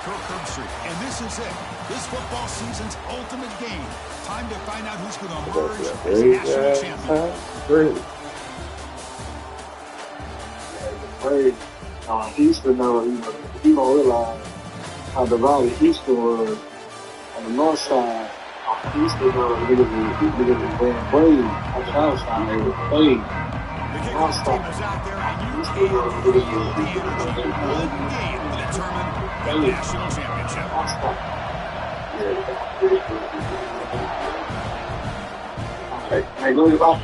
Kirk Herbstreit, and this is it. This football season's ultimate game. Time to find out who's going to emerge as national champion. Houston, he don't realize how divided Houston was on the north side. Houston, niggas was wearing braids. On the south side, they were playing. The kickoff team is out there, and you can't feel the energy. One game to determine the national championship. Hey, look at that.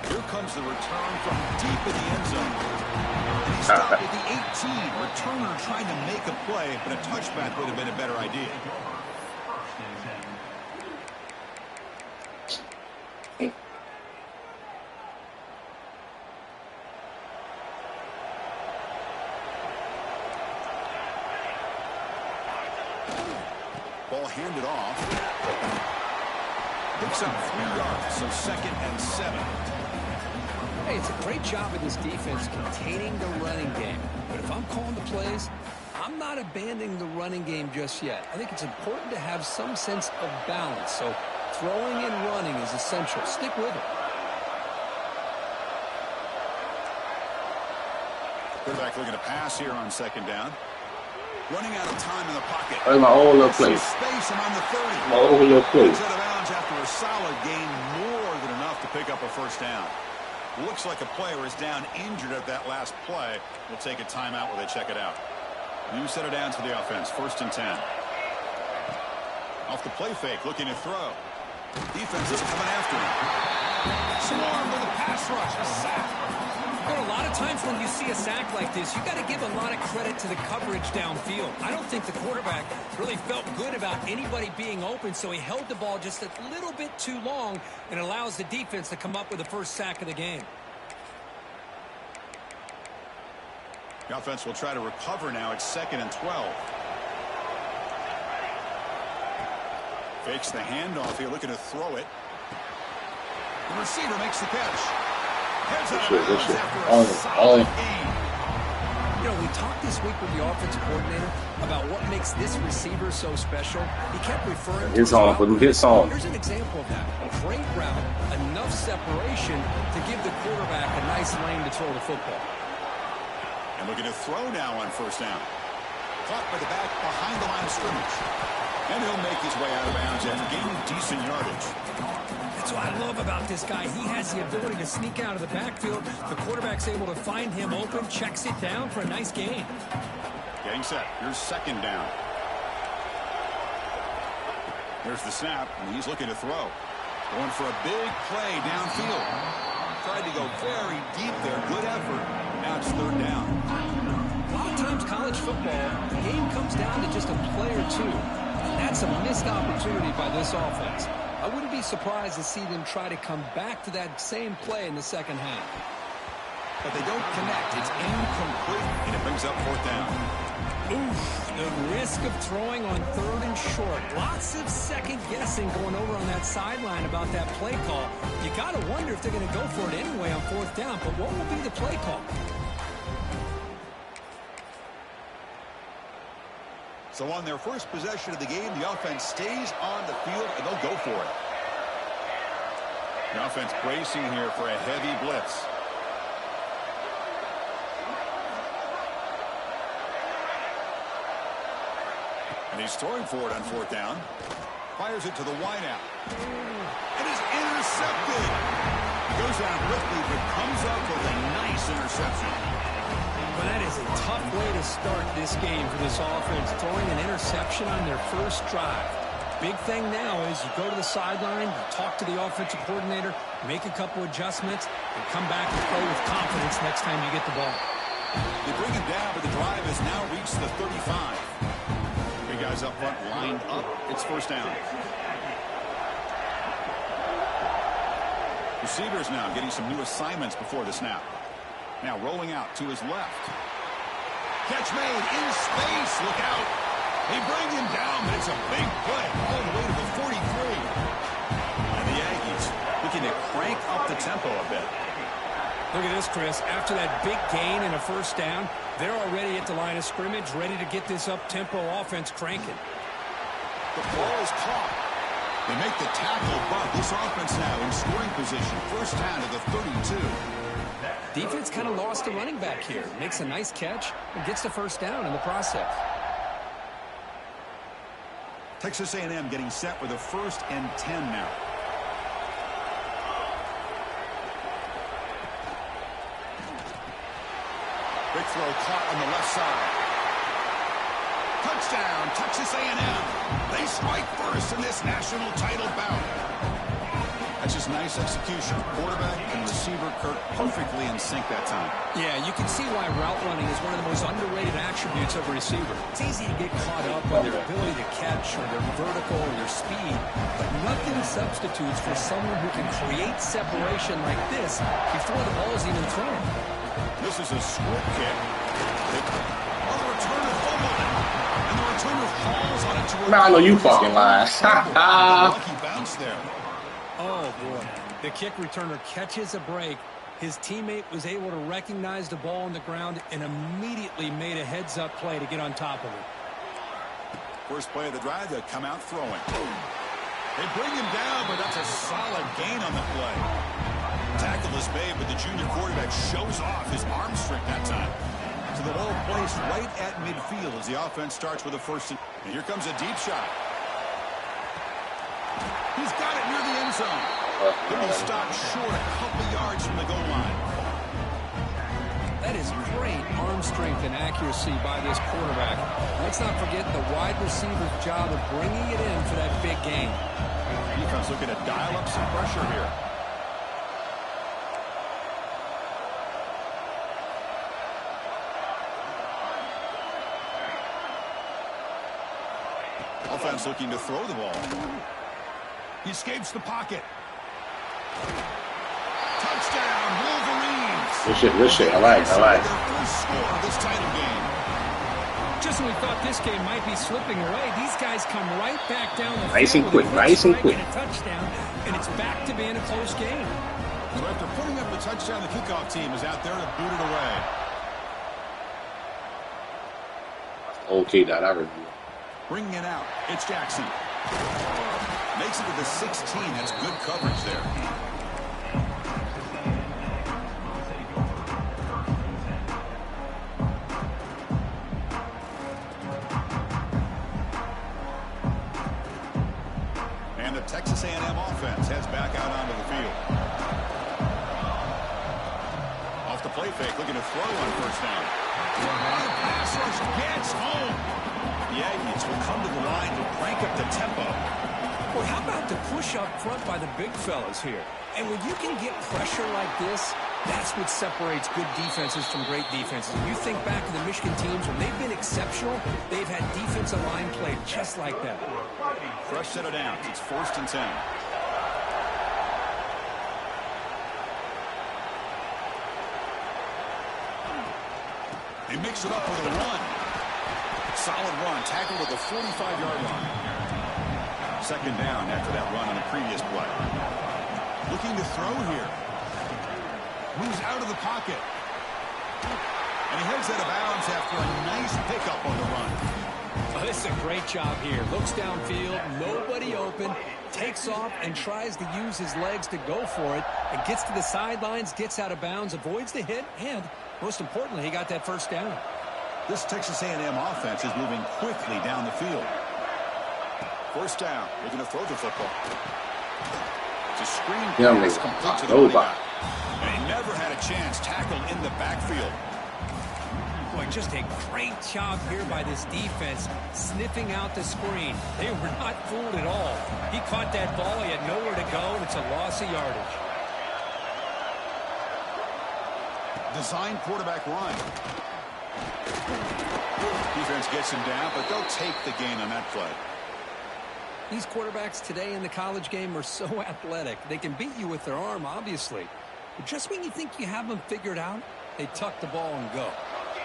Here comes the return from deep in the end zone. And he stopped at the 18. Returner trying to make a play, but a touchback would have been a better idea. Ball handed off. Picks up 3 yards, so 2nd and 7. Hey, it's a great job of this defense containing the running game. But if I'm calling the plays, I'm not abandoning the running game just yet. I think it's important to have some sense of balance. So throwing and running is essential. Stick with it. Quarterback looking to pass here on 2nd down. Running out of time in the pocket. That's my old little place. Space on the 30. My old little place. Out of bounds after a solid gain, more than enough to pick up a 1st down. Looks like a player is down injured at that last play. We'll take a timeout while they check it out. New set of downs for the offense. 1st and 10. Off the play fake, looking to throw. Defense is coming after him. Swarm with a pass rush. A sack. But a lot of times when you see a sack like this, you got to give a lot of credit to the coverage downfield. I don't think the quarterback really felt good about anybody being open, so he held the ball just a little bit too long and allows the defense to come up with the 1st sack of the game. The offense will try to recover now. It's 2nd and 12. Fakes the handoff here, looking to throw it. The receiver makes the catch. Shit. You know, we talked this week with the offensive coordinator about what makes this receiver so special. He kept referring to his on, put him hits on. Here's an example of that. A great route, enough separation to give the quarterback a nice lane to throw the football. And looking to throw now on 1st down. Caught by the back behind the line of scrimmage. And he'll make his way out of bounds after gaining decent yardage. That's what I love about this guy. He has the ability to sneak out of the backfield. The quarterback's able to find him open, checks it down for a nice gain. Getting set. Here's 2nd down. There's the snap, and he's looking to throw. Going for a big play downfield. Tried to go very deep there. Good effort. Now it's 3rd down. A lot of times college football, the game comes down to just a play or two. That's a missed opportunity by this offense. I wouldn't be surprised to see them try to come back to that same play in the 2nd half. But they don't connect. It's incomplete, and it brings up 4th down. Oof, the risk of throwing on 3rd and short. Lots of second guessing going over on that sideline about that play call. You got to wonder if they're going to go for it anyway on 4th down, but what will be the play call? So on their first possession of the game, the offense stays on the field, and they'll go for it. The offense bracing here for a heavy blitz. And he's throwing for it on 4th down. Fires it to the wideout. It is intercepted. Goes out quickly, but comes up with a nice interception. Well, that is a tough way to start this game for this offense, throwing an interception on their first drive. Big thing now is you go to the sideline, you talk to the offensive coordinator, make a couple adjustments, and come back and play with confidence next time you get the ball. They bring him down, but the drive has now reached the 35. Big guys up front lined up. It's 1st down. Receivers now getting some new assignments before the snap. Now rolling out to his left. Catch made in space. Look out. They bring him down, but it's a big play all the way to the 43. And the Aggies looking to crank up the tempo a bit. Look at this, Chris. After that big gain and a first down, they're already at the line of scrimmage, ready to get this up-tempo offense cranking. The ball is caught. They make the tackle, but this offense now in scoring position. First down to the 32. Defense kind of lost the running back here. Makes a nice catch and gets the first down in the process. Texas A&M getting set with a 1st and 10 now. Big throw caught on the left side. Touchdown, Texas A&M. They strike first in this national title bout. That's just nice execution. Quarterback and receiver Kirk perfectly in sync that time. Yeah, you can see why route running is one of the most underrated attributes of a receiver. It's easy to get caught up on their ability to catch or their vertical or their speed, but nothing substitutes for someone who can create separation like this before the ball is even thrown. This is a squib kick. Oh, the returner fumbled it. And the returner falls on it to Man, I know you fucking lying. lucky bounce there. Oh, boy. The kick returner catches a break. His teammate was able to recognize the ball on the ground and immediately made a heads-up play to get on top of it. First play of the drive, they come out throwing. They bring him down, but that's a solid gain on the play. Tackle is made, but the junior quarterback shows off his arm strength that time. So the ball placed right at midfield as the offense starts with a 1st. And here comes a deep shot. He's got it near the end zone. He'll be stopped short a couple yards from the goal line. That is great arm strength and accuracy by this quarterback. Let's not forget the wide receiver's job of bringing it in for that big gain. Defense looking to dial up some pressure here. Offense looking to throw the ball. He escapes the pocket. Touchdown, Wolverines. Good shit. I like. Their first score of this title game. Just when we thought this game might be slipping away, these guys come right back down the Nice field and quick, with a nice and strike quick. and a touchdown, and it's back to being a close game. So after putting up the touchdown, the kickoff team is out there to boot it away. Okay, that I review. Bringing it out, it's Jackson. Makes it to the 16. That's good coverage there. And the Texas A&M offense heads back out onto the field. Off the play fake, looking to throw on 1st down. Pass rush gets home. The Aggies will come to the line to crank up the tempo. Well, how about the push up front by the big fellas here? And when you can get pressure like this, that's what separates good defenses from great defenses. You think back to the Michigan teams, when they've been exceptional, they've had defensive line play just like that. Fresh set of downs. It's 1st and 10. They mix it up with a run. Solid run, tackled at the 45-yard line. 2nd down after that run on the previous play. Looking to throw here. Moves out of the pocket. And he heads out of bounds after a nice pickup on the run. Oh, this is a great job here. Looks downfield, nobody open, takes off and tries to use his legs to go for it, and gets to the sidelines, gets out of bounds, avoids the hit, and most importantly, he got that 1st down. This Texas A&M offense is moving quickly down the field. 1st down. They're going to throw the football. It's a screen pass complete to the running back. And he never had a chance tackled in the backfield. Boy, just a great job here by this defense, sniffing out the screen. They were not fooled at all. He caught that ball. He had nowhere to go, and it's a loss of yardage. Design quarterback run. Defense gets him down, but they'll take the gain on that play. These quarterbacks today in the college game are so athletic. They can beat you with their arm, obviously. But just when you think you have them figured out, they tuck the ball and go.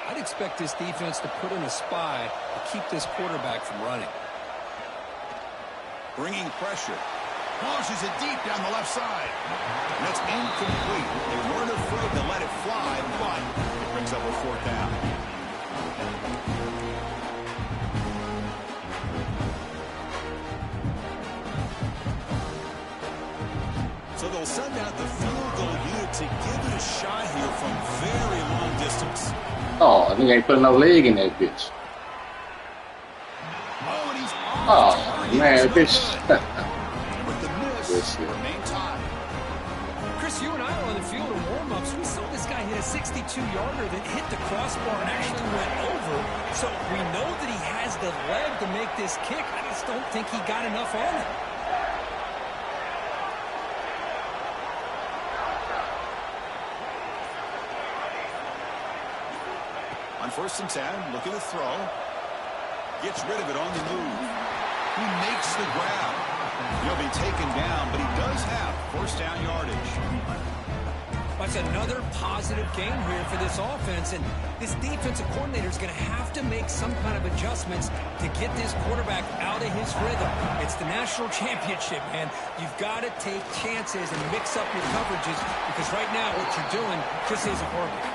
I'd expect this defense to put in a spy to keep this quarterback from running. Bringing pressure. Launches it deep down the left side. And that's incomplete. They weren't afraid to let it fly, but it brings up a 4th down. So they'll send out the field goal unit to give it a shot here from very long distance. Oh, I think I put no leg in that bitch. Oh, and he's off. Oh, man, bitch. With the miss, remain tied. Chris, you and I were on the field of warm-ups. We saw this guy hit a 62-yarder that hit the crossbar and actually went over. So we know that he has the leg to make this kick. I just don't think he got enough on it. On 1st and 10, looking to throw. Gets rid of it on the move. He makes the grab. He'll be taken down, but he does have 1st down yardage. That's another positive game here for this offense, and this defensive coordinator is going to have to make some kind of adjustments to get this quarterback out of his rhythm. It's the national championship, man. You've got to take chances and mix up your coverages, because right now what you're doing just isn't working.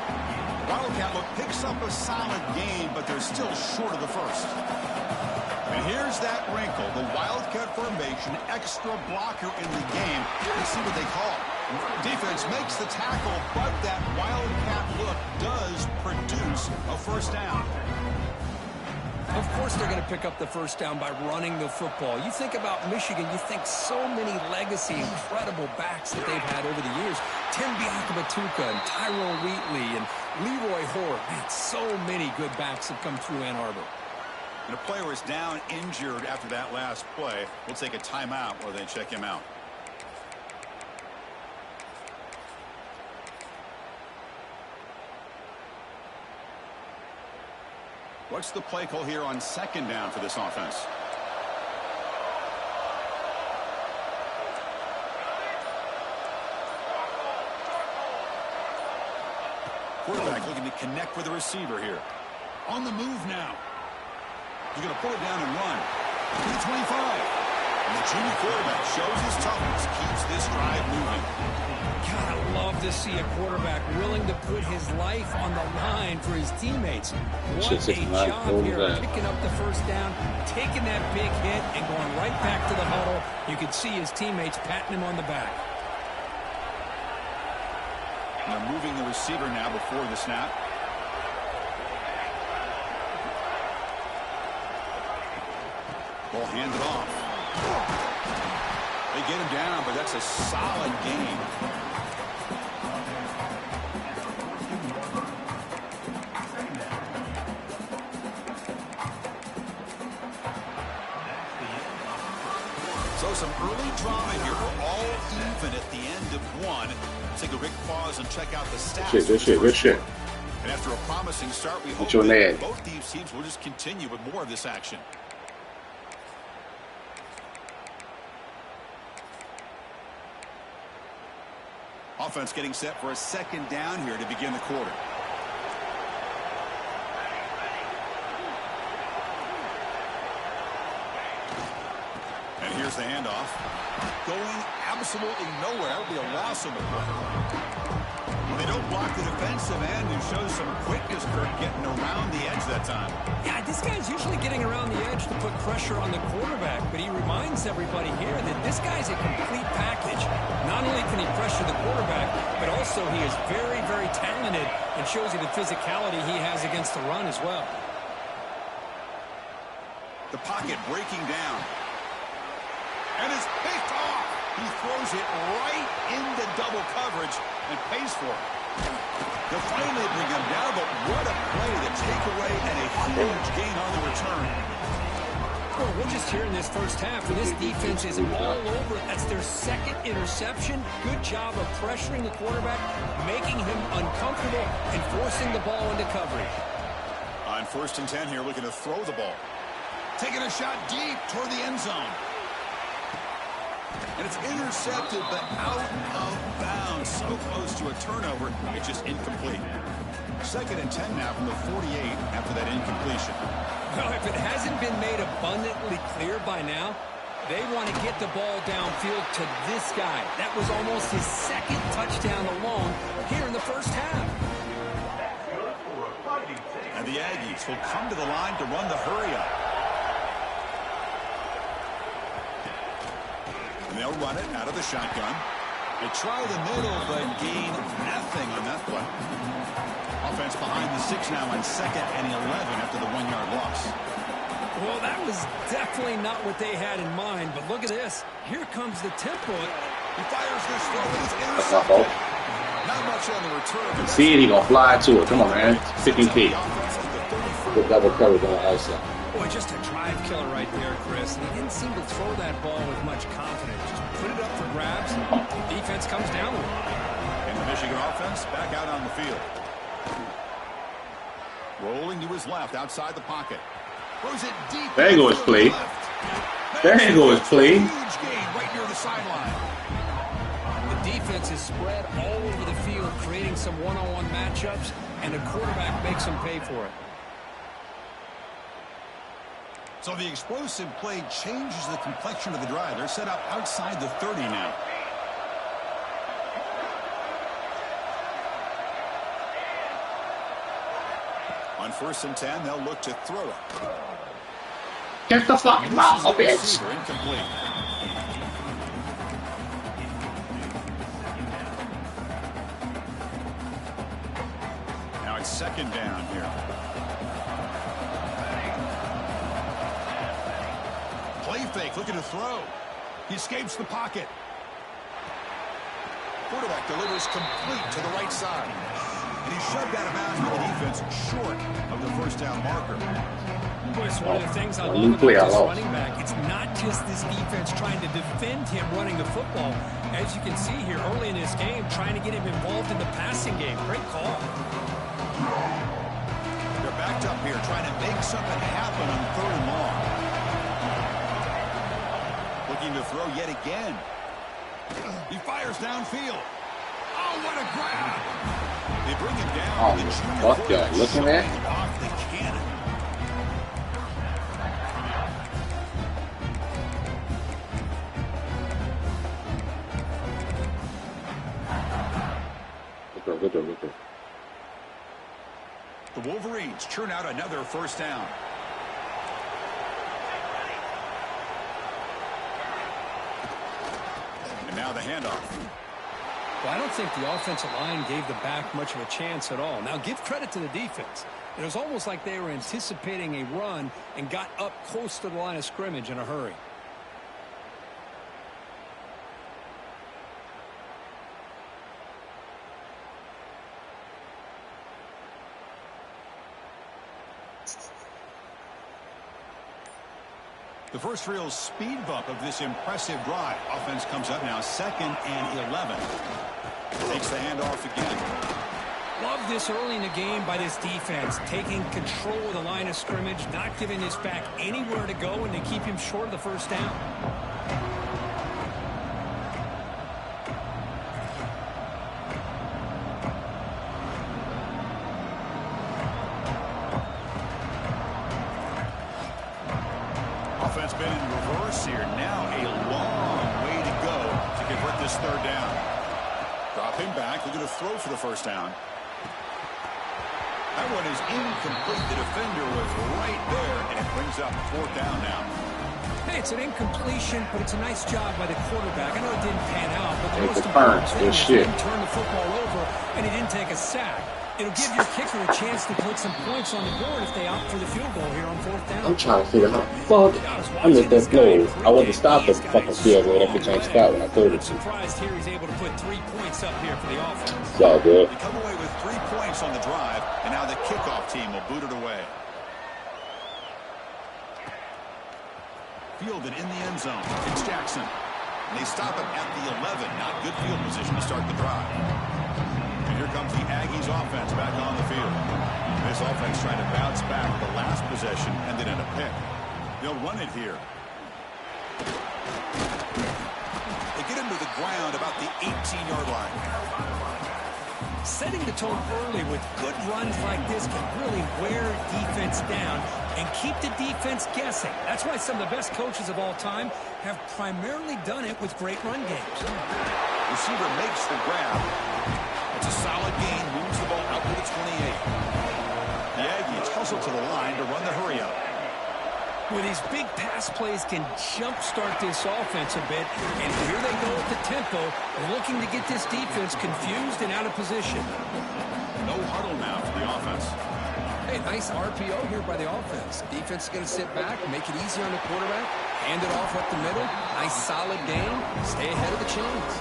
Wildcat look picks up a solid game, but they're still short of the 1st. And here's that wrinkle, the Wildcat formation, extra blocker in the game. Let's see what they call. Defense makes the tackle, but that Wildcat look does produce a 1st down. Of course they're going to pick up the 1st down by running the football. You think about Michigan, you think so many legacy, incredible backs that they've had over the years. Tim Biakabatuka and Tyrone Wheatley and Leroy Horde. Man, so many good backs have come through Ann Arbor. And a player is down injured after that last play. We'll take a timeout while they check him out. What's the play call here on 2nd down for this offense? Quarterback looking to connect with the receiver here. On the move now. He's going to pull it down and run. To the 25. And the junior quarterback shows his toughness, keeps this drive moving. God, I love to see a quarterback willing to put his life on the line for his teammates. What a job here, picking up the 1st down, taking that big hit, and going right back to the huddle. You can see his teammates patting him on the back. And they're moving the receiver now before the snap. Ball handed off. They get him down, but that's a solid game. So some early drama here. We're all even at the end of 1. Take a quick pause and check out the stats. Good shit. And after a promising start, we hope your that leg. both these teams will just continue with more of this action. Offense getting set for a 2nd down here to begin the quarter. And here's the handoff. Going absolutely nowhere. That would be a loss of the play. They don't block the defensive end, who shows some quickness for getting around the edge that time. Yeah, this guy's usually getting around the edge to put pressure on the quarterback, but he reminds everybody here that this guy's a complete package. Not only can he pressure the quarterback, but also he is very, very talented and shows you the physicality he has against the run as well. The pocket breaking down. And it's picked off. He throws it right into double coverage and pays for it. They'll finally bring him down, but what a play, the takeaway and a huge gain on the return. Well, we're just here in this 1st half, and this defense is all over. That's their 2nd interception. Good job of pressuring the quarterback, making him uncomfortable, and forcing the ball into coverage. On 1st and 10 here, looking to throw the ball. Taking a shot deep toward the end zone. And it's intercepted, but out of bounds. So close to a turnover, it's just incomplete. 2nd and 10 now from the 48 after that incompletion. Well, if it hasn't been made abundantly clear by now, They want to get the ball downfield to this guy. That was almost his second touchdown alone here in the first half. And the Aggies will come to the line to run the hurry up. And they'll run it out of the shotgun. They try the middle, but gain nothing on that play. Offense behind the 6 now on 2nd and 11 after the 1-yard loss. Well, that was definitely not what they had in mind, but look at this. Here comes the tempo. He fires this throw and it's intercepted. Not much on the return. See it, he gonna fly to it. Come on, man. 50 feet. Good double coverage on the outside. Boy, just a drive killer right there, Chris. And he didn't seem to throw that ball with much confidence. Just put it up for grabs, and the defense comes down with it. And the Michigan offense back out on the field. Rolling to his left, outside the pocket. Throws it deep. There goes play. There goes play. Huge gain right near the sideline. The defense is spread all over the field, creating some one-on-one matchups, and the quarterback makes them pay for it. So the explosive play changes the complexion of the drive. They're set up outside the 30 now. On 1st and 10, they'll look to throw it. Get the fucking ball, bitch. Incomplete. Now it's 2nd down here. Play fake, looking to throw. He escapes the pocket. Quarterback delivers complete to the right side. And he's shoved out of bounds by the defense short of the 1st down marker. Boy, it's one of the things I love about this running back. It's not just this defense trying to defend him running the football. As you can see here early in this game, trying to get him involved in the passing game. Great call. They're backed up here trying to make something happen on 3rd and long. Looking to throw yet again. He fires downfield. Oh, what a grab! They bring him down. Oh, fuck that. Looking at off the cannon. Good. The Wolverines churn out another 1st down. And now the handoff. Well, I don't think the offensive line gave the back much of a chance at all. Now, give credit to the defense. It was almost like they were anticipating a run and got up close to the line of scrimmage in a hurry. The first real speed bump of this impressive drive. Offense comes up now 2nd and 11. Takes the handoff again. Love this early in the game by this defense, taking control of the line of scrimmage, not giving this back anywhere to go, and to keep him short of the 1st down. Offense been in reverse here. Now a long way to go to convert this 3rd down. Drop him back. They're going to throw for the 1st down. That one is incomplete. The defender was right there, and it brings up 4th down now. Hey, it's an incompletion, but it's a nice job by the quarterback. I know it didn't pan out, but the Take most the important turns. thing Good is shit. he didn't turn the football over, and he didn't take a sack. It'll give your kicker a chance to put some points on the board if they opt for the field goal here on 4th down. I'm trying to figure out how the fuck I missed that flow. I wasn't stopped at the fucking field goal. That bitch ain't stopped when I threw it. Surprised here he's able to put 3 points up here for the offense. It's all good. They come away with 3 points on the drive, and now the kickoff team will boot it away. Fielded in the end zone. It's Jackson. And they stop him at the 11. Not good field position to start the drive. And here comes the Aggies offense back on the field. This offense trying to bounce back the last possession and then in a pick. They'll run it here. They get him to the ground about the 18-yard line. Setting the tone early with good runs like this can really wear defense down and keep the defense guessing. That's why some of the best coaches of all time have primarily done it with great run games. Receiver makes the grab. It's a solid gain, moves the ball out to the 28. The Aggies hustle to the line to run the hurry-up. With these big pass plays can jumpstart this offense a bit, and here they go at the tempo, looking to get this defense confused and out of position. No huddle now for the offense. Hey, nice RPO here by the offense. Defense is going to sit back, make it easy on the quarterback, hand it off up the middle. Nice solid gain. Stay ahead of the chains.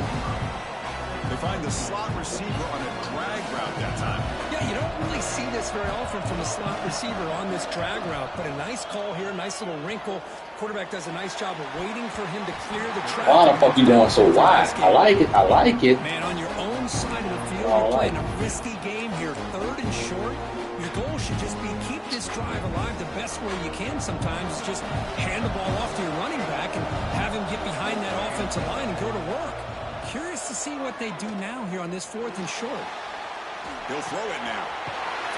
They find the slot receiver on a drag route that time. Yeah, you don't really see this very often from a slot receiver on this drag route, but a nice call here, nice little wrinkle. Quarterback does a nice job of waiting for him to clear the track. Why the fuck you going so wide? I like it. I like it. Man, on your own side of the field, you're playing a risky game here, 3rd and short. Your goal should just be keep this drive alive the best way you can sometimes. Is just hand the ball off to your running back and have him get behind that offensive line and go to work. Curious to see what they do now here on this 4th and short. He'll throw it now.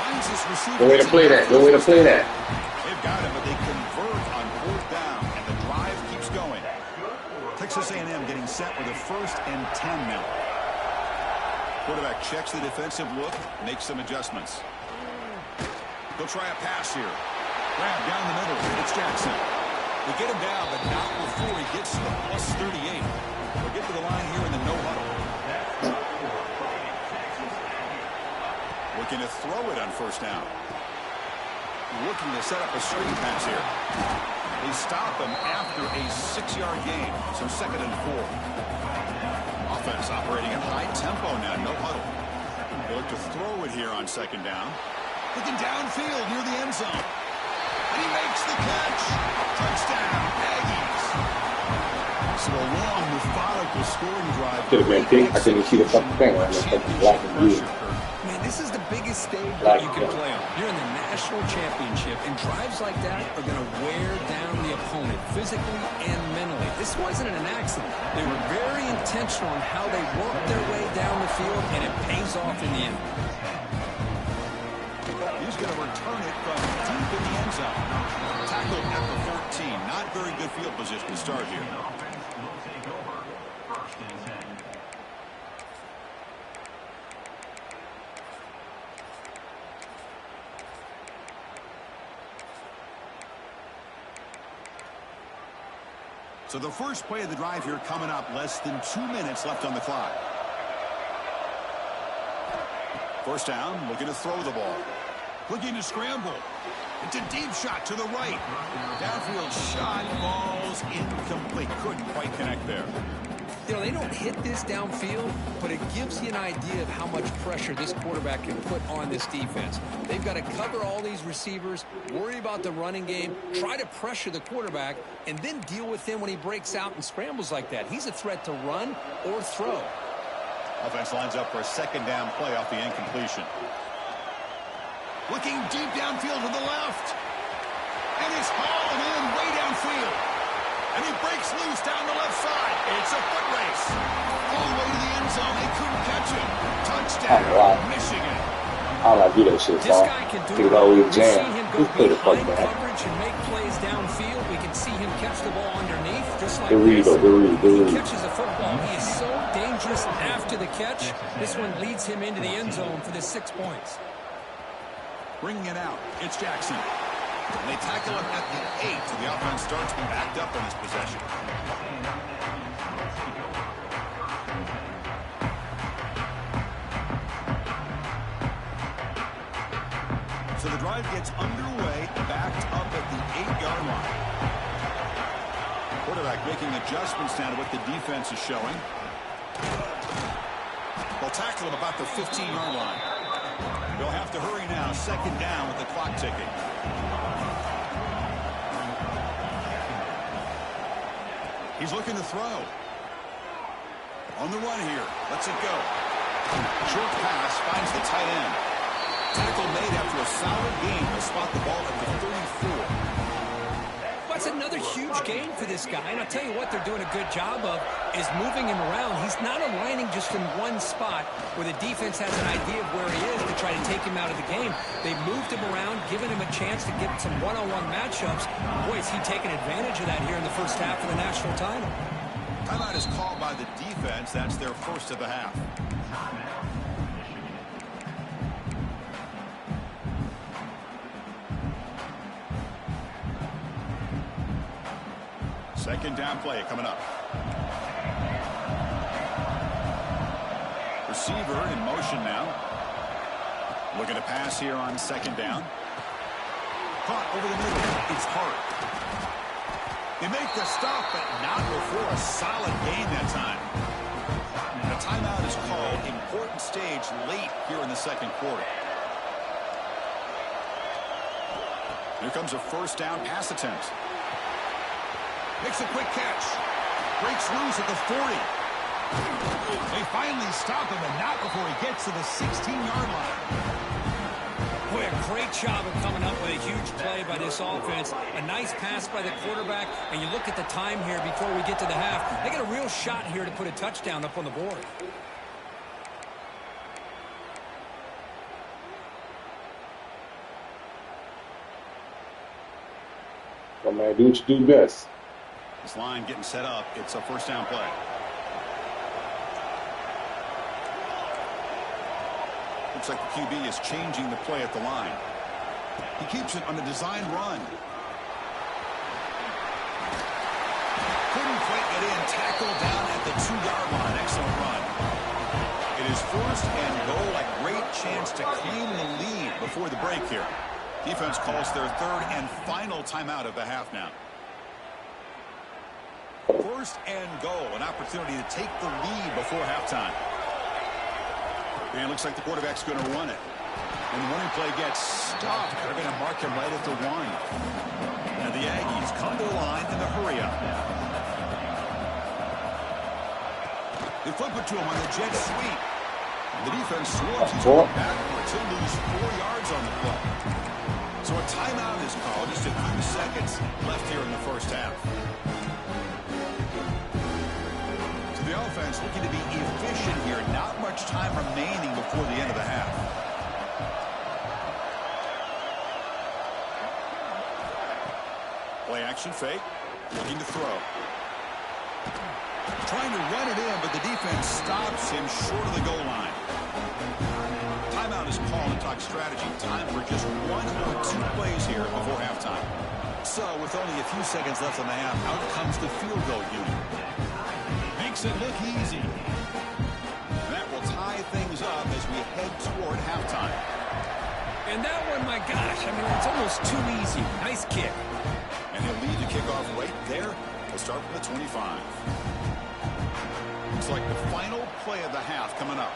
Finds his receiver. Good way to play that. Good way to play that. They've got him, but they convert on 4th down, and the drive keeps going. Texas A&M getting set with a 1st and 10 now. Quarterback checks the defensive look, makes some adjustments. He'll try a pass here. Grab down the middle. It's Jackson. They get him down, but not before he gets to the plus 38. They'll get to the line here in the no huddle. Looking to throw it on 1st down. Looking to set up a screen pass here. They stop him after a 6-yard gain, so 2nd and 4. Offense operating at high tempo now, no huddle. They look to throw it here on 2nd down. Looking downfield near the end zone. And he makes the catch. Touchdown, Aggies. So a long, methodical scoring drive. Could have been pink. I couldn't see the fucking thing. I was fucking black and blue. Man, this is the biggest stage that you can play on. You're in the national championship, and drives like that are going to wear down the opponent physically and mentally. This wasn't an accident. They were very intentional on how they worked their way down the field, and it pays off in the end. He's going to return it from deep in the end zone. Tackled at the 14. Not very good field position to start here. So the first play of the drive here coming up, less than 2 minutes left on the clock. 1st down, looking to throw the ball. Looking to scramble. It's a deep shot to the right. Downfield shot falls incomplete. Couldn't quite connect there. You know, they don't hit this downfield, but it gives you an idea of how much pressure this quarterback can put on this defense. They've got to cover all these receivers, worry about the running game, try to pressure the quarterback, and then deal with him when he breaks out and scrambles like that. He's a threat to run or throw. Offense lines up for a 2nd down play off the incompletion. Looking deep downfield to the left. And he's hauled in way downfield. And he breaks loose down the left side. It's a foot race. All the way to the end zone. They couldn't catch him. Touchdown, Michigan. How do I do that shit, This Paul? guy can do He it. always We've seen jam. him go Just play the fuck behind back. coverage and make plays downfield. We can see him catch the ball underneath, just like Good read, this. though. Good read. Good He read. catches a football. He is so dangerous after the catch. This one leads him into the end zone for the 6 points. Bringing it out. It's Jackson. And they tackle him at the 8. So the offense starts backed up on this possession. So the drive gets underway, backed up at the 8-yard line. Quarterback making adjustments now to what the defense is showing. They'll tackle him about the 15-yard line. They'll have to hurry now. 2nd down with the clock ticking. He's looking to throw. On the run here. Lets it go. Short pass finds the tight end. Tackle made after a solid gain. They'll spot the ball at the 34. That's another huge gain for this guy. And I'll tell you what they're doing a good job of is moving him around. He's not aligning just in one spot where the defense has an idea of where he is to try to take him out of the game. They moved him around, giving him a chance to get some one-on-one matchups. Boy, is he taking advantage of that here in the first half of the national title. Timeout is called by the defense. That's their first of the half. Second down play coming up. Receiver in motion now. Looking to pass here on second down. Caught over the middle. It's Hart. They make the stop, but not before a solid gain that time. The timeout is called. Important stage late here in the second quarter. Here comes a first down pass attempt. Makes a quick catch. Breaks loose at the 40. They finally stop him, and not before he gets to the 16-yard line. Boy, a great job of coming up with a huge play by this offense. A nice pass by the quarterback, and you look at the time here before we get to the half. They got a real shot here to put a touchdown up on the board. Well, man, do what you do best. This line getting set up. It's a first down play. Looks like the QB is changing the play at the line. He keeps it on the design run. Couldn't quite get in. Tackled down at the 2-yard line. Excellent run. It is first and goal. A great chance to claim the lead before the break here. Defense calls their third and final timeout of the half now. First and goal. An opportunity to take the lead before halftime. And it looks like the quarterback's going to run it. And the running play gets stopped. They're going to mark him right at the 1. And the Aggies come to the line in the hurry-up. They flip it to him on the jet sweep. The defense swerves. He's going backwards. He'll lose 4 yards on the play. So a timeout is called. Just a few seconds left here in the first half. The offense looking to be efficient here. Not much time remaining before the end of the half. Play action fake. Looking to throw. Trying to run it in, but the defense stops him short of the goal line. Timeout is called to talk strategy. Time for just 1 or 2 plays here before halftime. So with only a few seconds left in the half, out comes the field goal unit. Makes it look easy. That will tie things up as we head toward halftime. And that one, my gosh, I mean, it's almost too easy. Nice kick. And he'll lead the kickoff right there. We'll start from the 25. It's like the final play of the half coming up.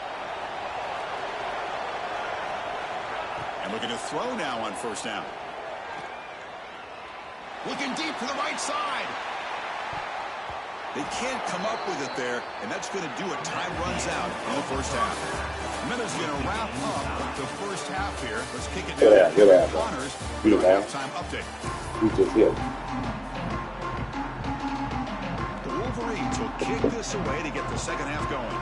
And looking to throw now on first down. Looking deep to the right side. They can't come up with it there, and that's going to do it. Time runs out in the first half. And that is going to wrap up the first half here. Let's kick it down to the Connors for the halftime update. Who just hit? The Wolverines will kick this away to get the second half going.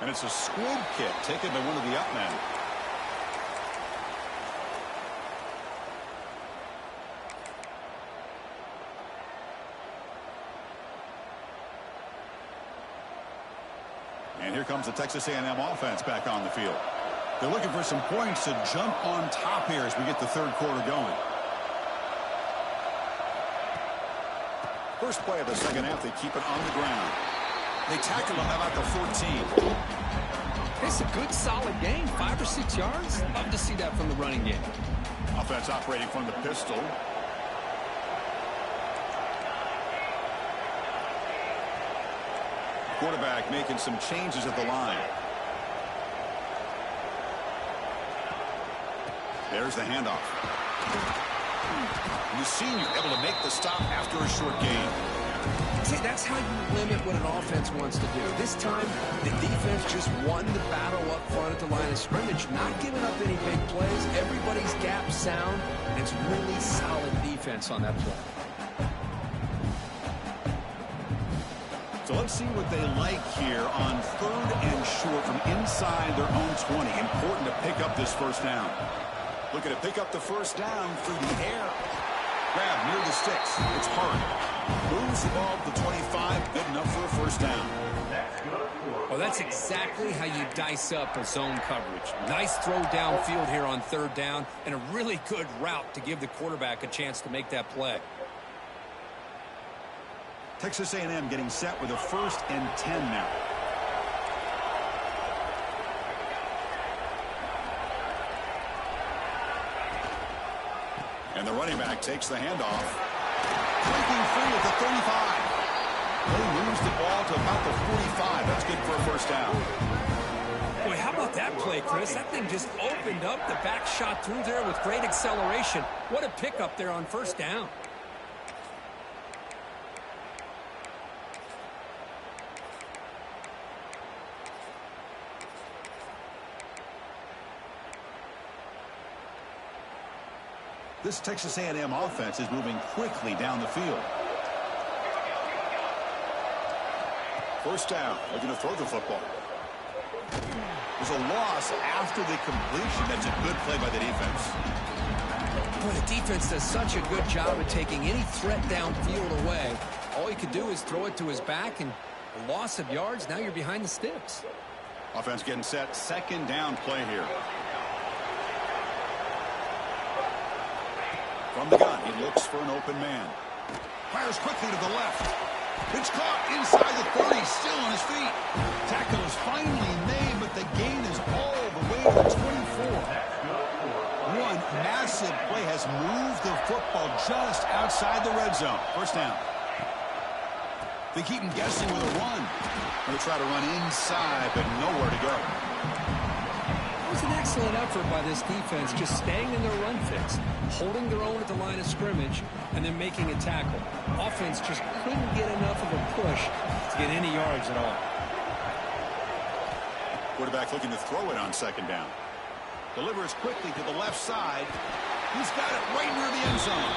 And it's a squib kick taken by one of the up men. And here comes the Texas A&M offense back on the field. They're looking for some points to jump on top here as we get the third quarter going. First play of the second half, they keep it on the ground. They tackle him about the 14. It's a good, solid game. 5 or 6 yards. Love to see that from the running game. Offense operating from the pistol. Quarterback making some changes at the line. There's the handoff. You've seen you're able to make the stop after a short gain. See, that's how you limit what an offense wants to do. This time, the defense just won the battle up front at the line of scrimmage, not giving up any big plays. Everybody's gap sound, and it's really solid defense on that play. So let's see what they like here on 3rd and short from inside their own 20. Important to pick up this first down. Looking to pick up the first down through the air. Grab near the sticks. It's hard. Moves the ball to the 25. Good enough for a first down. Well, that's exactly how you dice up a zone coverage. Nice throw downfield here on 3rd down, and a really good route to give the quarterback a chance to make that play. Texas A&M getting set with a 1st and 10 now. And the running back takes the handoff. Breaking free at the 35. They moves the ball to about the 45. That's good for a first down. Boy, how about that play, Chris? That thing just opened up. The back shot through there with great acceleration. What a pickup there on 1st down. This Texas A&M offense is moving quickly down the field. First down. They're going to throw the football. There's a loss after the completion. That's a good play by the defense. Boy, the defense does such a good job of taking any threat downfield away. All you could do is throw it to his back, and a loss of yards, now you're behind the sticks. Offense getting set. 2nd down play here. From the gun, he looks for an open man. Fires quickly to the left. It's caught inside the 30, still on his feet. Tackle is finally made, but the gain is all the way to 24. One massive play has moved the football just outside the red zone. First down. They keep him guessing with a run. Going to try to run inside, but nowhere to go. It was an excellent effort by this defense, just staying in their run fix, holding their own at the line of scrimmage, and then making a tackle. Offense just couldn't get enough of a push to get any yards at all. Quarterback looking to throw it on 2nd down. Delivers quickly to the left side. He's got it right near the end zone.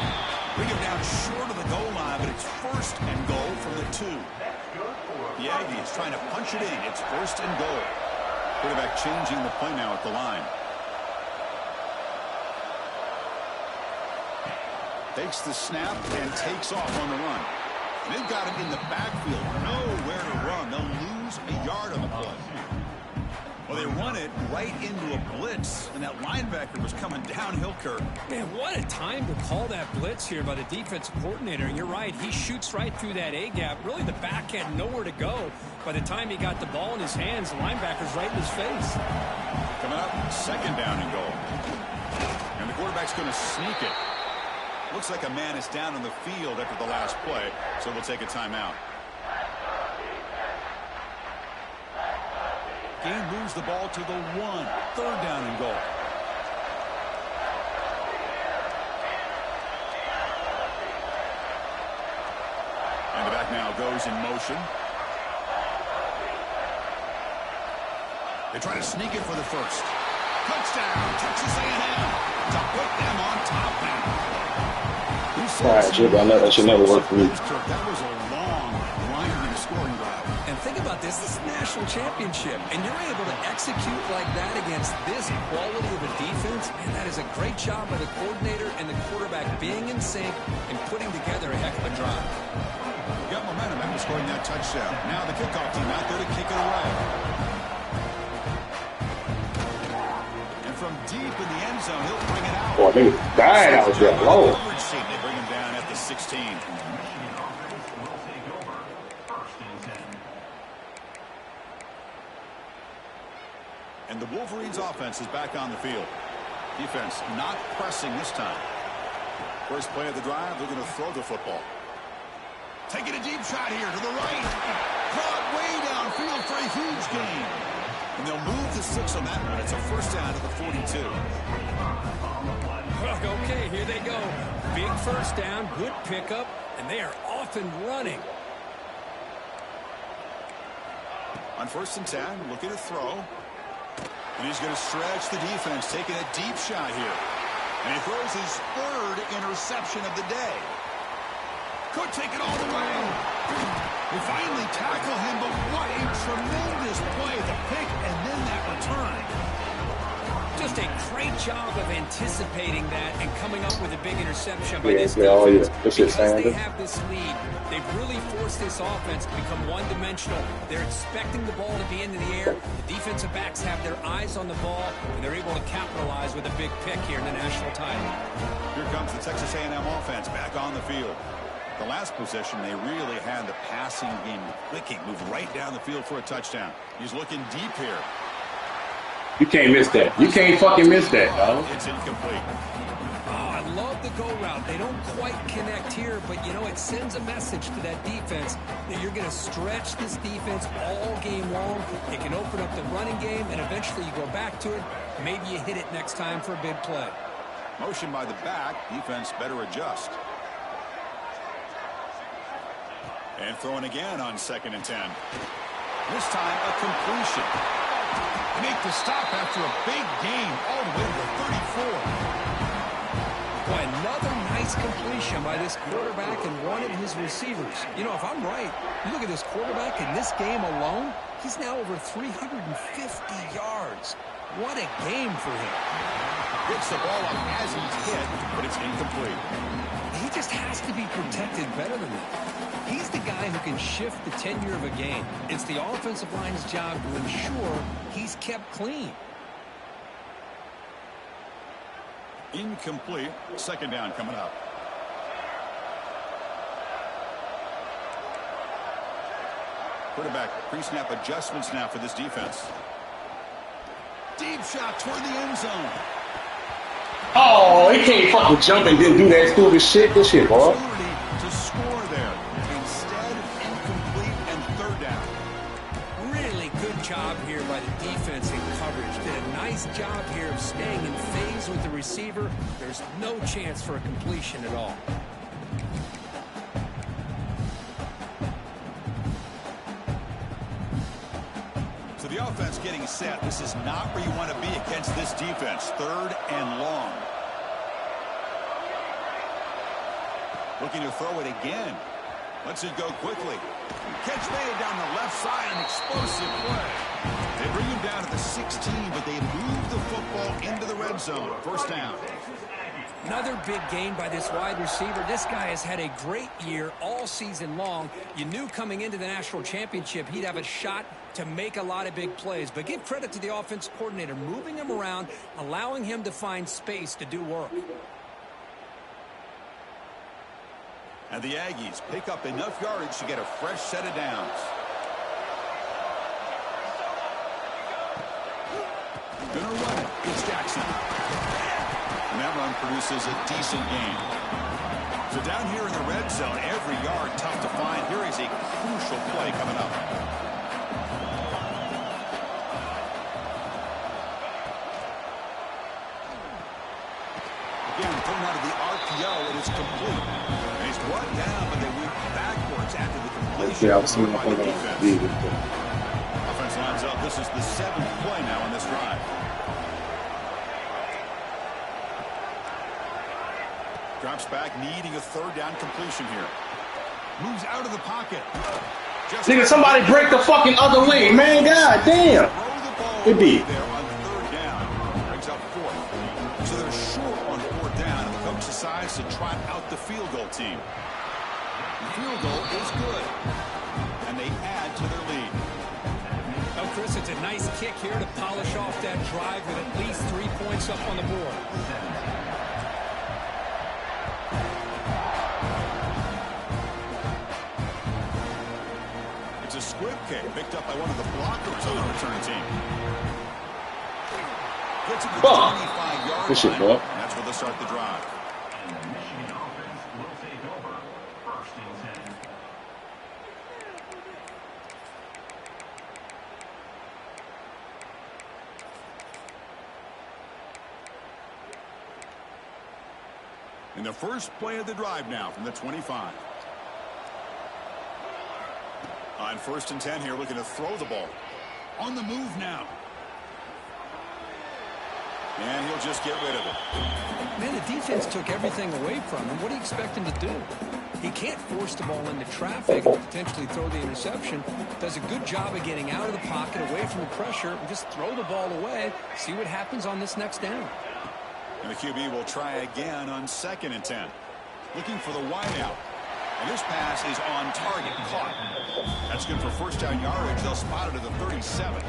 Bring him down short of the goal line, but it's 1st and goal from the 2. The Aggies trying to punch it in. It's 1st and goal. Quarterback changing the play now at the line. Takes the snap and takes off on the run. They've got him in the backfield. Nowhere to run. They'll lose a yard on the play. Well, they run it right into a blitz, and that linebacker was coming downhill, Kirk. Man, what a time to call that blitz here by the defensive coordinator. And you're right, he shoots right through that A-gap. Really, the back had nowhere to go. By the time he got the ball in his hands, the linebacker's right in his face. Coming up, 2nd down and goal. And the quarterback's going to sneak it. Looks like a man is down on the field after the last play, so we'll take a timeout. Gain moves the ball to the 1. 3rd down and goal. And the back now goes in motion. They try to sneak it for the 1st. Touchdown, Texas A&M to put them on top now. Alright, Chip, I know that should never work for me. That was a long, winding scoring drive. And think about this is a national championship, and you're able to execute like that against this quality of a defense, and that is a great job by the coordinator and the quarterback being in sync and putting together a heck of a drive. Got momentum after scoring that touchdown. Now the kickoff team out there to kick it away. And from deep in the end zone, he'll bring it out. Boy, they died out there. Low. They bring him down at the 16. And the Wolverines offense is back on the field. Defense not pressing this time. First play of the drive, they're going to throw the football. Taking a deep shot here to the right. Caught way downfield for a huge gain. And they'll move the 6 on that one. It's a first down to the 42. Okay, here they go. Big first down, good pickup, and they are off and running. On 1st and 10, looking to throw. And he's going to stretch the defense, taking a deep shot here. And he throws his 3rd interception of the day. Could take it all the way. They finally tackle him, but what a tremendous play. The pick and then that return. Just a great job of anticipating that and coming up with a big interception by this defense. Because they have this lead, they've really forced this offense to become one-dimensional. They're expecting the ball to be into the air. The defensive backs have their eyes on the ball, and they're able to capitalize with a big pick here in the national title. Here comes the Texas A&M offense back on the field. The last possession, they really had the passing game clicking, moved right down the field for a touchdown. He's looking deep here. You can't miss that. You can't fucking miss that, dog. It's incomplete. Oh, I love the go route. They don't quite connect here, but, you know, it sends a message to that defense that you're going to stretch this defense all game long. It can open up the running game, and eventually you go back to it. Maybe you hit it next time for a big play. Motion by the back. Defense better adjust. And throwing again on 2nd and 10. This time a completion. Make the stop after a big game all the way to the 34. Boy, another nice completion by this quarterback and one of his receivers. You know, if I'm right, you look at this quarterback in this game alone, he's now over 350 yards. What a game for him. Gets the ball up as he's hit, but it's incomplete. He just has to be protected better than that. He's the guy who can shift the tenure of a game. It's the offensive line's job to ensure he's kept clean. Incomplete. 2nd down coming up. Quarterback pre-snap adjustments now for this defense. Deep shot toward the end zone. Oh, he can't fucking jump and then do that stupid shit. This shit, boy. To score there. Instead, incomplete and 3rd down. Really good job here by the defense in coverage. Did a nice job here of staying in phase with the receiver. There's no chance for a completion at all. So the offense getting set. This is not where you want to be against this defense. 3rd and long. Looking to throw it again. Lets it go quickly. Catch made down the left side. An explosive play. They bring him down to the 16, but they move the football into the red zone. 1st down. Another big gain by this wide receiver. This guy has had a great year all season long. You knew coming into the national championship he'd have a shot to make a lot of big plays. But give credit to the offense coordinator, moving him around, allowing him to find space to do work. And the Aggies pick up enough yardage to get a fresh set of downs. Gonna run it. It's Jackson. And that run produces a decent gain. So down here in the red zone, every yard tough to find. Here is a crucial play coming up. Again, thrown out of the RPO, it is complete. And he's brought down, but they went backwards after the completion. Yeah, I've seen that one. Offense lines up. This is the 7th play now on this drive. Drops back, needing a 3rd down completion here. Moves out of the pocket. Nigga, somebody break the fucking other way, man. God damn. Good beat. There on 3rd down. Brings up 4th. So they're short on 4th down, and the coach decides to trot out the field goal team. The field goal is good, and they add to their lead. Oh, Chris, it's a nice kick here to polish off that drive with at least 3 points up on the board. It's a squib kick picked up by one of the blockers on the return team. Gets it to the 25-yard Good shit, line. boy. And that's where they start the drive. In the first play of the drive now from the 25. On 1st and 10 here, looking to throw the ball. On the move now. And he'll just get rid of it. Man, the defense took everything away from him. What do you expect him to do? He can't force the ball into traffic, potentially throw the interception. Does a good job of getting out of the pocket, away from the pressure, and just throw the ball away. See what happens on this next down. And the QB will try again on 2nd and 10. Looking for the wideout. And this pass is on target, caught. That's good for 1st down yardage. They'll spot it at the 37.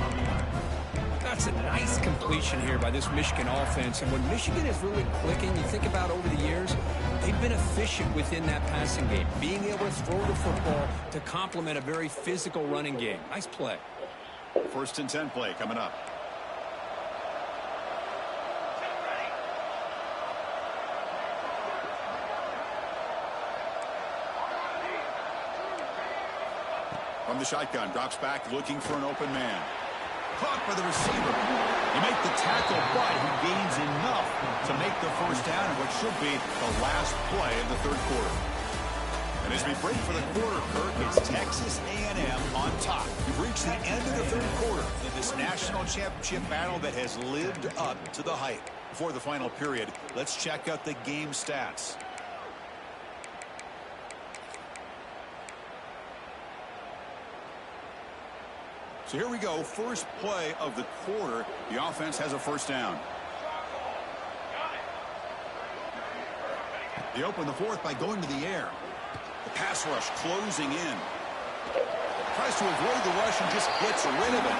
That's a nice completion here by this Michigan offense. And when Michigan is really clicking, you think about over the years, they've been efficient within that passing game, being able to throw the football to complement a very physical running game. Nice play. 1st and 10 play coming up. From the shotgun, drops back, looking for an open man. Caught by the receiver. You make the tackle, but he gains enough to make the 1st down in what should be the last play of the 3rd quarter. And as we break for the quarter, Kirk, it's Texas A&M on top. We've reached the end of the 3rd quarter in this national championship battle that has lived up to the hype. Before the final period, let's check out the game stats. So here we go, first play of the quarter. The offense has a 1st down. They open the 4th by going to the air. The pass rush closing in. Tries to avoid the rush and just gets rid of it.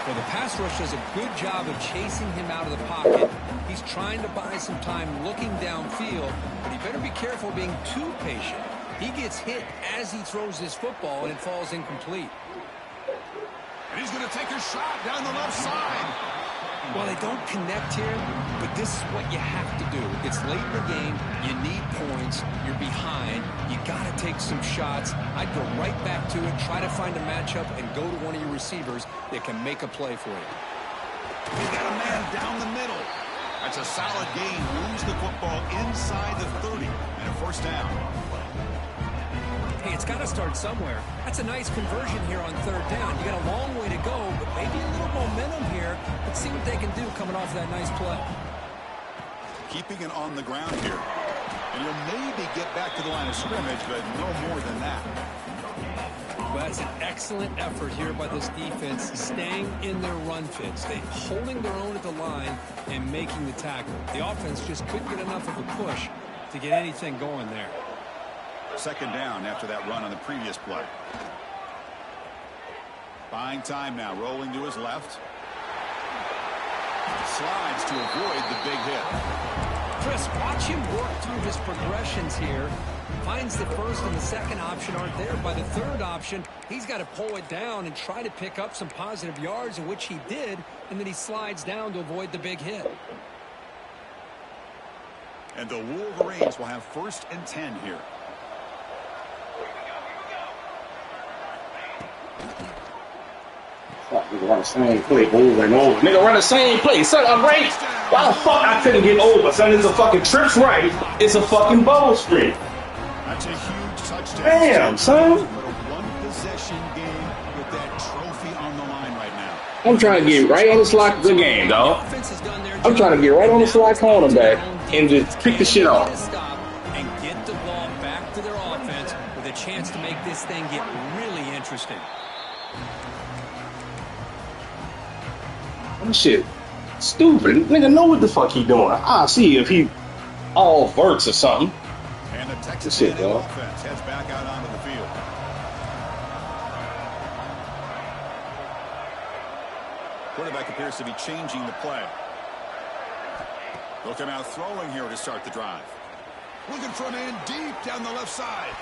Well, the pass rush does a good job of chasing him out of the pocket. He's trying to buy some time looking downfield, but he better be careful being too patient. He gets hit as he throws his football, and it falls incomplete. And he's going to take a shot down the left side. Well, they don't connect here, but this is what you have to do. It's late in the game. You need points. You're behind. You got to take some shots. I'd go right back to it, try to find a matchup, and go to one of your receivers that can make a play for you. He's got a man down the middle. That's a solid gain. Moves the football inside the 30 and a 1st down. Hey, it's got to start somewhere. That's a nice conversion here on 3rd down. You got a long way to go, but maybe a little momentum here. Let's see what they can do coming off that nice play. Keeping it on the ground here. And he'll maybe get back to the line of scrimmage, but no more than that. Well, that's an excellent effort here by this defense, staying in their run fits. They holding their own at the line and making the tackle. The offense just couldn't get enough of a push to get anything going there. 2nd down after that run on the previous play. Buying time now, rolling to his left. Slides to avoid the big hit. Chris, watch him work through his progressions here. Finds the 1st and the 2nd option aren't there. By the 3rd option, he's got to pull it down and try to pick up some positive yards, in which he did, and then he slides down to avoid the big hit. And the Wolverines will have 1st and 10 here. Nigga run the same play over and over. Nigga run the same play. Son, I'm right. Why the fuck I couldn't get over? Son, it's a fucking trips right. It's a fucking bubble screen. That's a huge touchdown. Damn, son. But a one-possession game with that trophy on the line right now. I'm trying to get right on the slot of the game, dog. I'm trying to get right on the slot cornerback and just pick the shit off. And get the ball back to their offense with a chance to make this thing get really interesting. Shit, stupid. Nigga know what the fuck he doing. I'll see if he all verts or something. And the Texas shit, A&M offense heads back out onto the field. Quarterback appears to be changing the play. Looking out throwing here to start the drive. Looking for a man deep down the left side.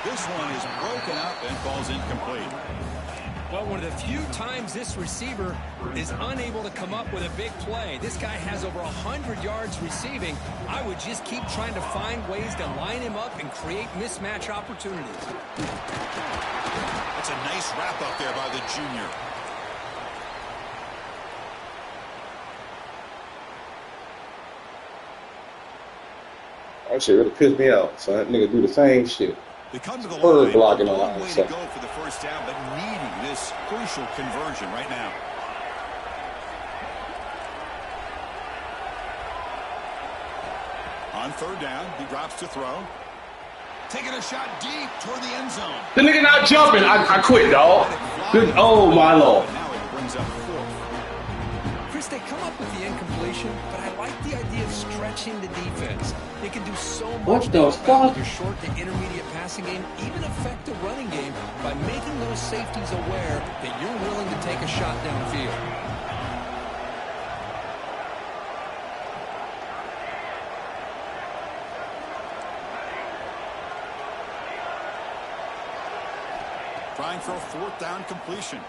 This one is broken up and falls incomplete. Well, one of the few times this receiver is unable to come up with a big play. This guy has over 100 yards receiving. I would just keep trying to find ways to line him up and create mismatch opportunities. That's a nice wrap up there by the junior. That shit really pissed me off. So that nigga do the same shit. They come to the Bird line. blocking A on long the way to go for the first down, but needing this crucial conversion right now. On third down, he drops to throw. Taking a shot deep toward the end zone. The nigga not jumping. I quit, dog. Good. Oh, my Lord. Now it brings up fourth. Chris, they come up with the incompletion, but I like the idea of stretching the defense. They can do so much What the fuck? with your short to intermediate passing game, even affect the running game by making those safeties aware that you're willing to take a shot downfield. Trying for a fourth down completion.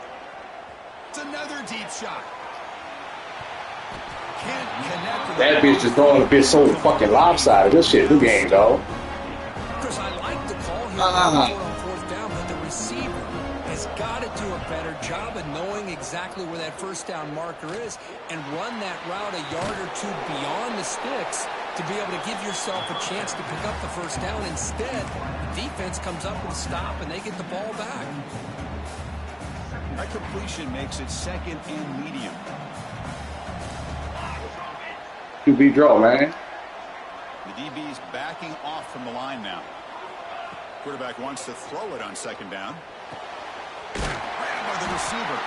It's another deep shot. Can't connect with That bitch just throwing a bit so fucking lopsided. This shit, new game, dog. Chris, I like the call here on fourth down, but the receiver has got to do a better job of knowing exactly where that first down marker is and run that route a yard or two beyond the sticks to be able to give yourself a chance to pick up the first down. Instead, the defense comes up with a stop and they get the ball back. that completion makes it second and medium. QB draw, man. The DB's backing off from the line now. Quarterback wants to throw it on second down. Grabbed by the receiver.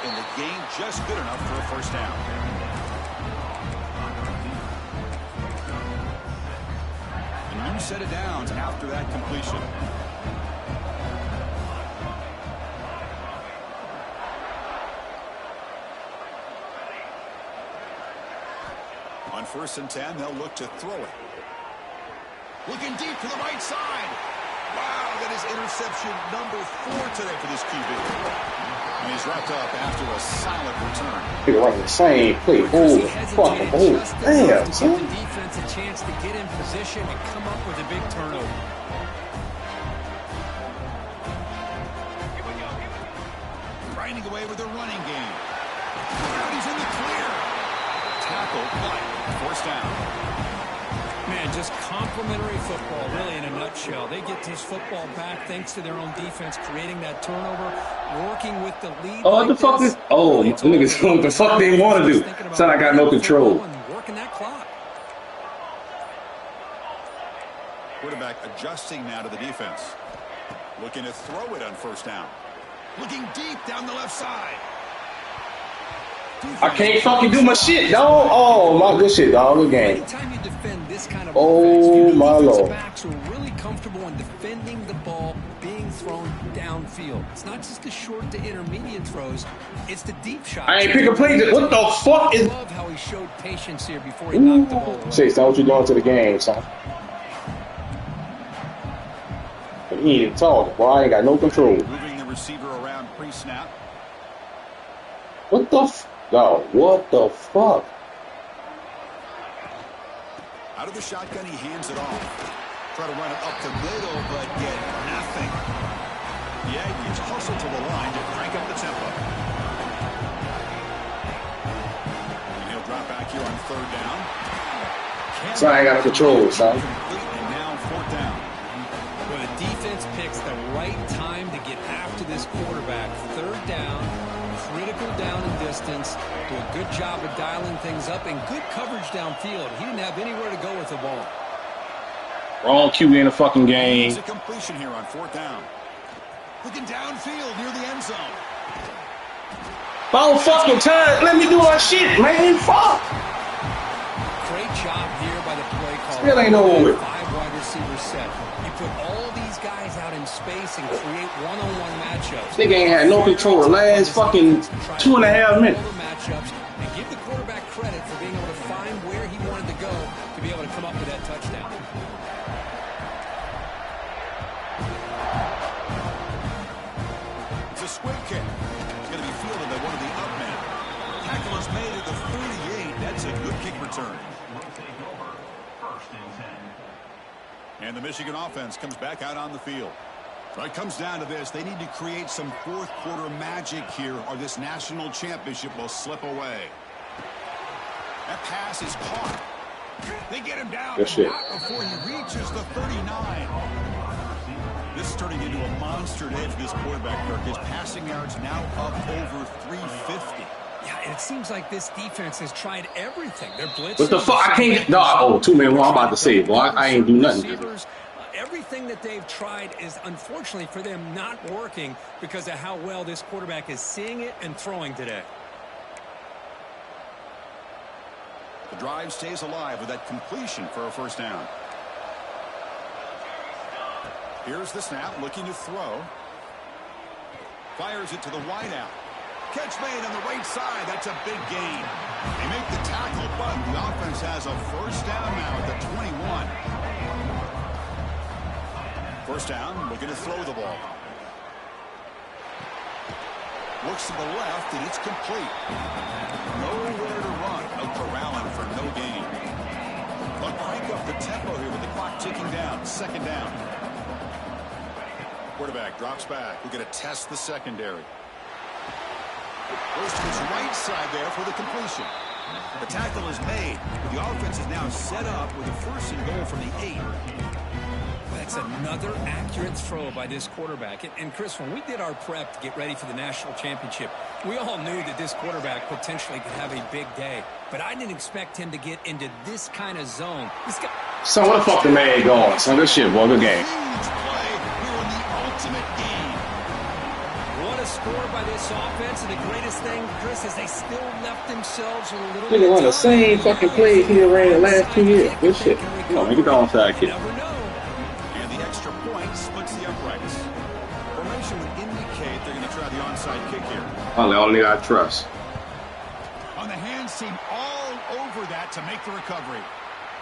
And the gain just good enough for a first down. A new set of downs after that completion. On 1st and 10, they'll look to throw it. Looking deep to the right side. Wow, that is interception number 4 today for this QB. And he's wrapped up after a solid return. Nigga running the same play. Oh, fucking, oh, damn, Give son. the defense a chance to get in position and come up with a big turnover. Grinding away with a running game. Now he's in the clear. Tackle, but forced down. Man, just complimentary football, really, in a nutshell. They get this football back thanks to their own defense, creating that turnover, working with the lead. Oh, what the fuck is... Oh, the niggas doing what the fuck they want to do. Son, I got no control. Working that clock. Quarterback adjusting now to the defense. Looking to throw it on 1st down. Looking deep down the left side. I can't fucking do my shit, dog. Oh, my good shit, dog. Good game. Anytime you defend this kind of Oh, offense, my defensive Lord. backs are really comfortable in defending the ball being thrown downfield. It's not just the short to intermediate throws, it's the deep shots. I ain't pick a play. What the fuck is... I love how he showed patience here before he knocked the ball away. Chase, son, what you doing to the game, son? He ain't even talking, boy. I ain't got no control. Moving the receiver around pre-snap. What the f... Dog, what the fuck? Out of the shotgun, he hands it off. Try to run it up the middle, but get nothing. The Aggies hustle to the line to crank up the tempo. And he'll drop back here on 3rd down. So I ain't got no control, son. And now 4th down. Well, the defense picks the right time to get after this quarterback. 3rd down, critical down and distance. Do a good job of dialing things up and good coverage downfield. He didn't have anywhere to go with the ball. Wrong QB in the fucking game. It's a completion here on 4th down. Looking downfield near the end zone. About fucking time. Let me do my shit, man. Fuck. Great job here by the play caller. Still ain't over with. 5 wide receiver set. You put all these guys out in space and create one-on-one matchups. Nigga ain't had no control the last fucking 2.5 minutes. Matchups and give the quarterback credit for being able to find where he wanted to go to be able to come up with that touchdown. It's a squib kick. It's going to be fielded by one of the up men. Tackle is made at the 38. That's a good kick return. And the Michigan offense comes back out on the field. So it comes down to this. They need to create some 4th quarter magic here, or this national championship will slip away. That pass is caught. They get him down. Good shit. Not before he reaches the 39. This is turning into a monster day for this quarterback, Kirk. His passing yards now up over 350. Yeah, and it seems like this defense has tried everything. They're blitzing. What the fuck? I can't. No, oh, 2-man. Well, I'm about to say, boy, I ain't do nothing. Everything that they've tried is, unfortunately for them, not working because of how well this quarterback is seeing it and throwing today. The drive stays alive with that completion for a first down. Here's the snap, looking to throw. Fires it to the wideout. Catch made on the right side. That's a big gain. They make the tackle, but the offense has a first down now at the 21. First down, looking to throw the ball. Looks to the left, and it's complete. Nowhere to run. Out to Allen for no gain. They'll crank up the tempo here with the clock ticking down. Second down. Quarterback drops back. We're going to test the secondary. Goes to his right side there for the completion. The tackle is made. The offense is now set up with a first and goal from the 8. That's another accurate throw by this quarterback. And Chris, when we did our prep to get ready for the national championship, we all knew that this quarterback potentially could have a big day. But I didn't expect him to get into this kind of zone. So what the fuck the man going? So this shit was a game. Huge play here in the ultimate game. What a score by this offense. And the greatest thing, Chris, is they still left themselves with a little Nigga bit of run the time. same fucking play he ran the last 2 years. Good shit. Come on, make it the onside kick. Never know. And the extra point splits the uprights. Formation would indicate they're going to try the onside kick here. Only all nigga I trust. On the hands team all over that to make the recovery.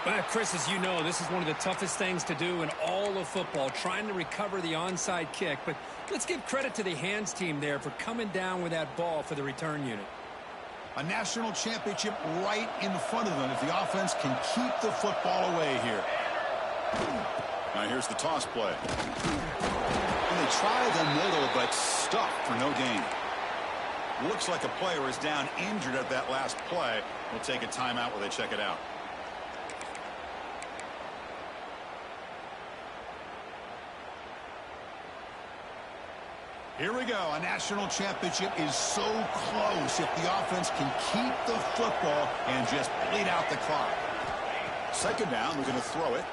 Well, Chris, as you know, this is one of the toughest things to do in all of football, trying to recover the onside kick. But let's give credit to the hands team there for coming down with that ball for the return unit. A national championship right in front of them if the offense can keep the football away here. Now here's the toss play. And they try the middle, but stuffed for no gain. Looks like a player is down injured at that last play. We'll take a timeout while they check it out. Here we go. A national championship is so close if the offense can keep the football and just bleed out the clock. Second down, we're going to throw it.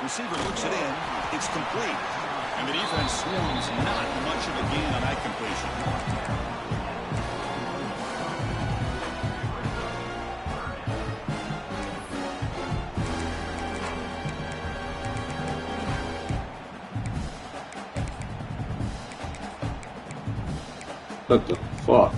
Receiver looks it in. It's complete. And the defense swarms not much of a gain on that completion. What the fuck?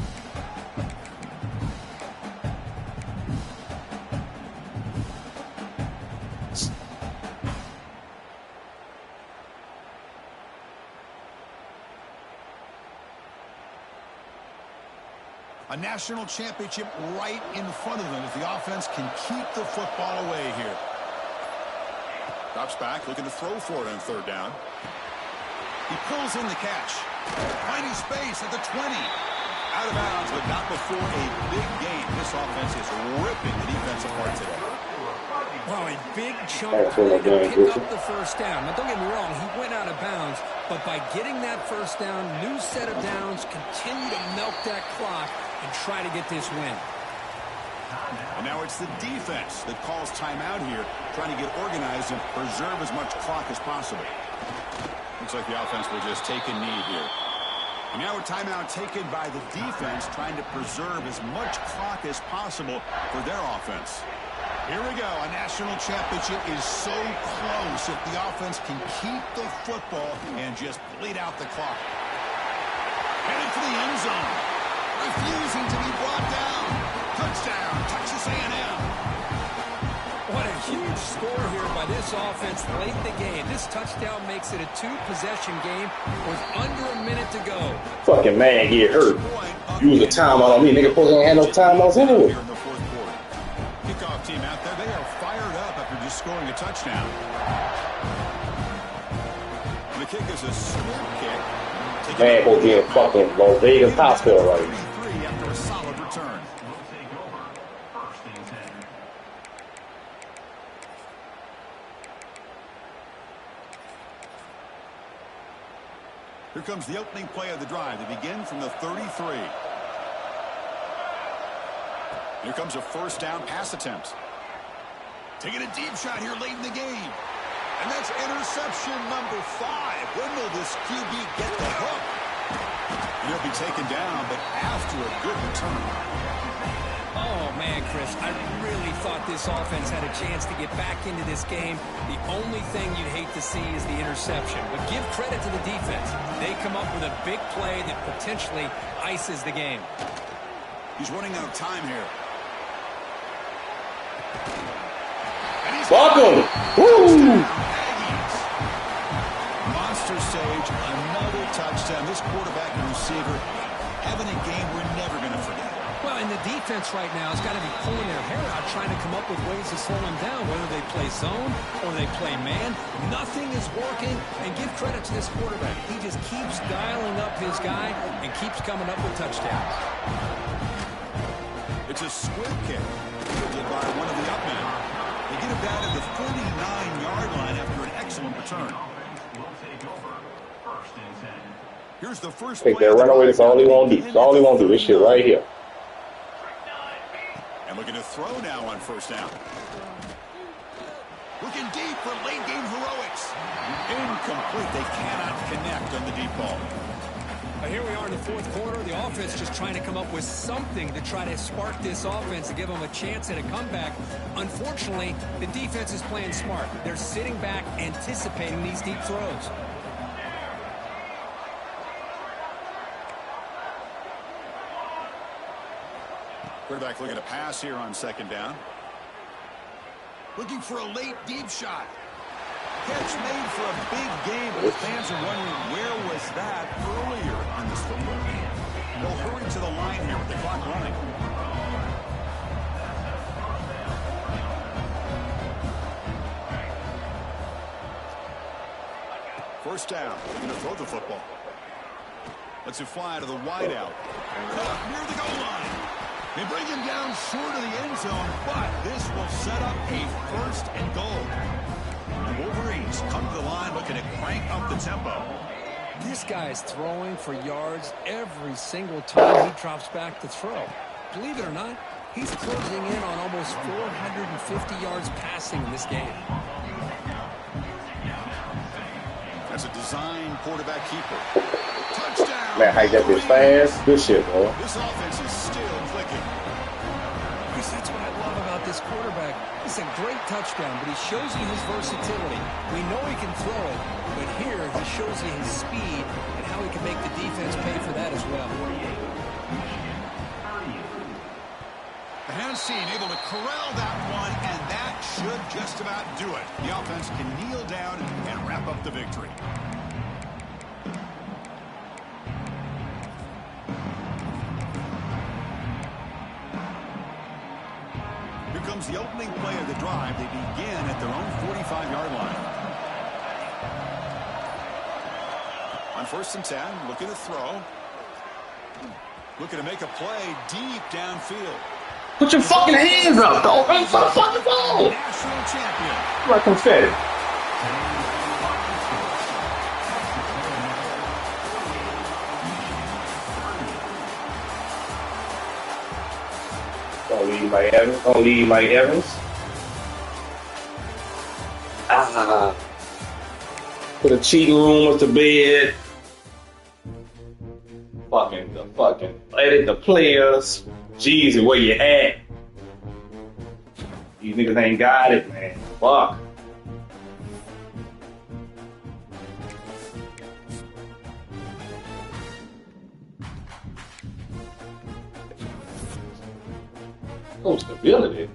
A national championship right in front of them if the offense can keep the football away here. Drops back, looking to throw for it on third down. He pulls in the catch. Finding space at the 20. Out of bounds, but not before a big gain. This offense is ripping the defense apart today. Wow, a big chunk to pick up the first down. Now, don't get me wrong, he went out of bounds, but by getting that first down, new set of downs, continue to milk that clock and try to get this win. And now it's the defense that calls timeout here, trying to get organized and preserve as much clock as possible. Looks like the offense will just take a knee here. And now a timeout taken by the defense, trying to preserve as much clock as possible for their offense. Here we go. A national championship is so close if the offense can keep the football and just bleed out the clock. Heading for the end zone. Refusing to be brought down. Touchdown, Texas A&M. What a huge score here by this offense late in the game. This touchdown makes it a two-possession game with under a minute to go. Fucking man get hurt. Use a timeout on me. Nigga supposed to have no timeouts anyway. Here in the fourth quarter. Kickoff team out there. They are fired up after just scoring a touchdown. The kick is a squib kick. Man, supposed to be in fucking Las Vegas hospital right now. 33 after a solid return. Here comes the opening play of the drive. They begin from the 33. Here comes a first down pass attempt. Taking a deep shot here late in the game. And that's interception number 5. When will this QB get the hook? And he'll be taken down, but after a good return. Oh, man, Chris, I really thought this offense had a chance to get back into this game. The only thing you'd hate to see is the interception. But give credit to the defense. They come up with a big play that potentially ices the game. He's running out of time here. Welcome. Woo! Monster Sage, another touchdown. This quarterback and receiver having a game we're never going to forget. Well, and the defense right now has got to be pulling their hair out trying to come up with ways to slow them down, whether they play zone or they play man. Nothing is working, and give credit to this quarterback. He just keeps dialing up his guy and keeps coming up with touchdowns. It's a squib kick fielded by one of the up men. They get it down to the 49-yard line after an excellent return. Here's the first Take play. that runaway. That's all he want to do. That's all he want to do. This shit right here. And looking to throw now on first down. Looking deep for late game heroics. Incomplete. They cannot connect on the deep ball. Here we are in the fourth quarter. The offense just trying to come up with something to try to spark this offense to give them a chance at a comeback. Unfortunately, the defense is playing smart. They're sitting back, anticipating these deep throws. Quarterback looking to pass here on second down. Looking for a late deep shot. Catch made for a big game, but the fans are wondering where was that earlier in this football game. They'll hurry to the line here with the clock running. First down. Going to throw the football. Lets it fly to the wideout. Caught near the goal line. They bring him down short of the end zone, but this will set up a first and goal. The Wolverines come to the line looking to crank up the tempo. This guy is throwing for yards every single time he drops back to throw. Believe it or not, he's closing in on almost 450 yards passing in this game. That's a design quarterback keeper. Touchdown. Man, how you got this fast? Good shit, bro. This offense is still clicking. Chris, that's what I love about this quarterback. It's a great touchdown, but he shows you his versatility. We know he can throw it, but here he shows you his speed and how he can make the defense pay for that as well. The Hennessy able to corral that one, and that should just about do it. The offense can kneel down and wrap up the victory. Here comes the opening play of the drive. They begin at their own 45-yard line. On 1st and 10, looking to throw. Looking to make a play deep downfield. Put your fucking hands up, dog. Run for the fucking ball. National champion. Like confetti. Don't leave Mike Evans. Don't leave Mike Evans. Put a cheating room up to bed. Edit the players. Jeezy, where you at? These niggas ain't got it, man. Fuck. Oh, stability.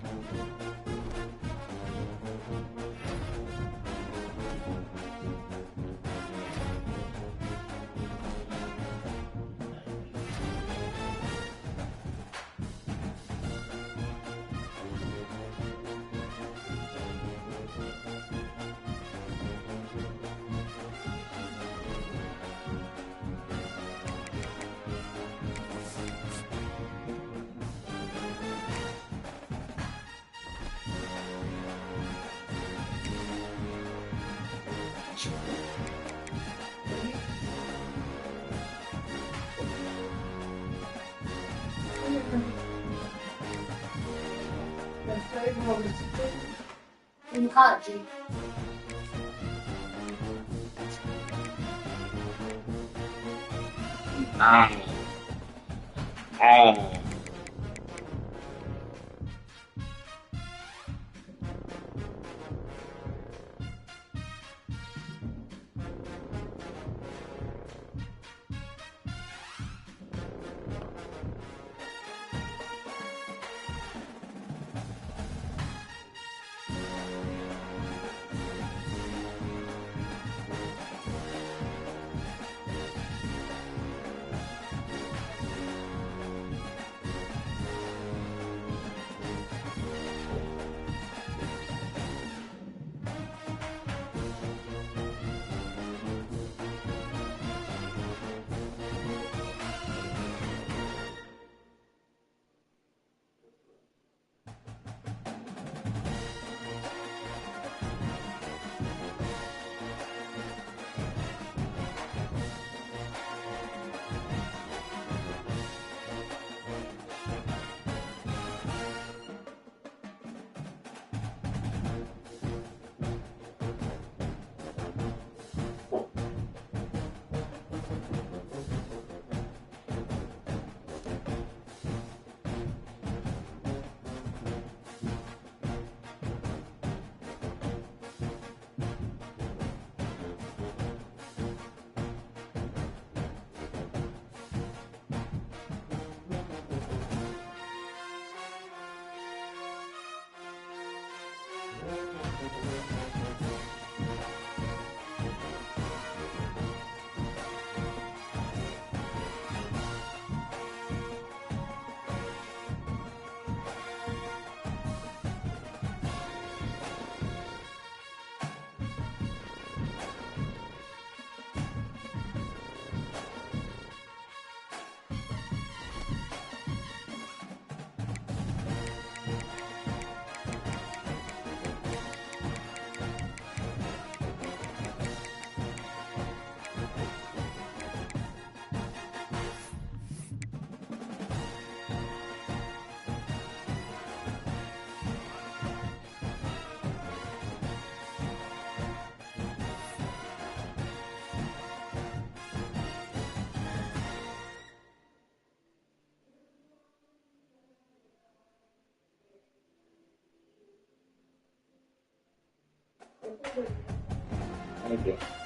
In hot, G. Ah. Ah. Thank you.